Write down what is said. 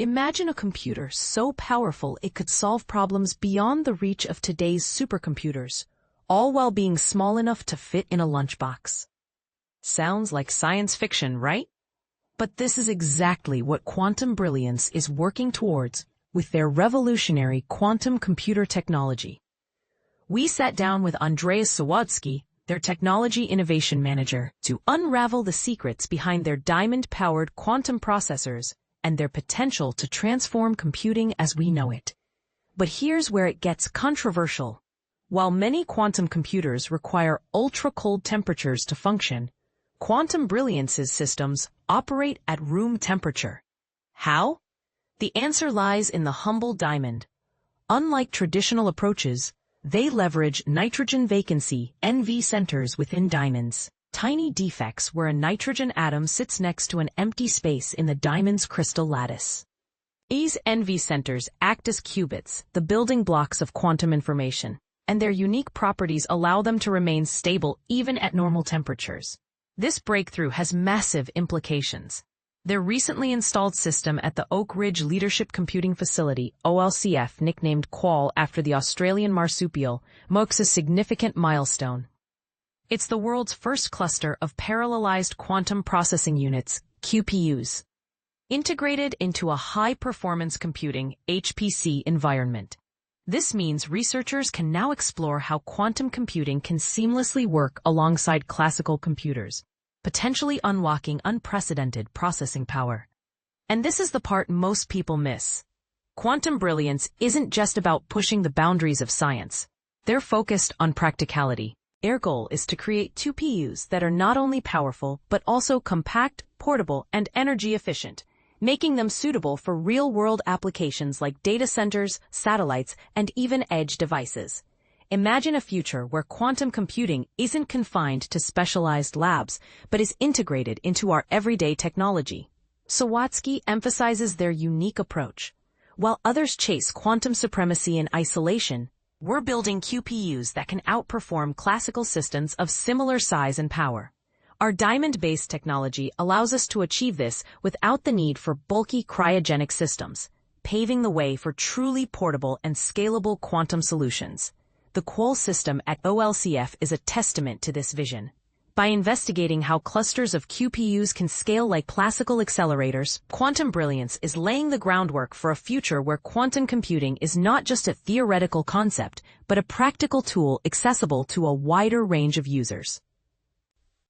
Imagine a computer so powerful it could solve problems beyond the reach of today's supercomputers, all while being small enough to fit in a lunchbox. Sounds like science fiction, right? But this is exactly what Quantum Brilliance is working towards with their revolutionary quantum computer technology. We sat down with Andreas Sawadsky, their technology innovation manager, to unravel the secrets behind their diamond-powered quantum processors and their potential to transform computing as we know it. But here's where it gets controversial. While many quantum computers require ultra-cold temperatures to function, Quantum Brilliance's systems operate at room temperature. How? The answer lies in the humble diamond. Unlike traditional approaches, they leverage nitrogen-vacancy (NV) centers within diamonds, tiny defects where a nitrogen atom sits next to an empty space in the diamond's crystal lattice. These NV centers act as qubits, the building blocks of quantum information, and their unique properties allow them to remain stable even at normal temperatures. This breakthrough has massive implications. Their recently installed system at the Oak Ridge Leadership Computing Facility, OLCF, nicknamed QUAL after the Australian marsupial, marks a significant milestone. It's the world's first cluster of parallelized quantum processing units, QPUs, integrated into a high-performance computing HPC environment. This means researchers can now explore how quantum computing can seamlessly work alongside classical computers, potentially unlocking unprecedented processing power. And this is the part most people miss. Quantum Brilliance isn't just about pushing the boundaries of science. They're focused on practicality. Their goal is to create QPUs that are not only powerful, but also compact, portable, and energy efficient, making them suitable for real-world applications like data centers, satellites, and even edge devices. Imagine a future where quantum computing isn't confined to specialized labs, but is integrated into our everyday technology. Sawadsky emphasizes their unique approach. While others chase quantum supremacy in isolation, we're building QPUs that can outperform classical systems of similar size and power. Our diamond-based technology allows us to achieve this without the need for bulky cryogenic systems, paving the way for truly portable and scalable quantum solutions. The QUAL system at OLCF is a testament to this vision. By investigating how clusters of QPUs can scale like classical accelerators, Quantum Brilliance is laying the groundwork for a future where quantum computing is not just a theoretical concept, but a practical tool accessible to a wider range of users.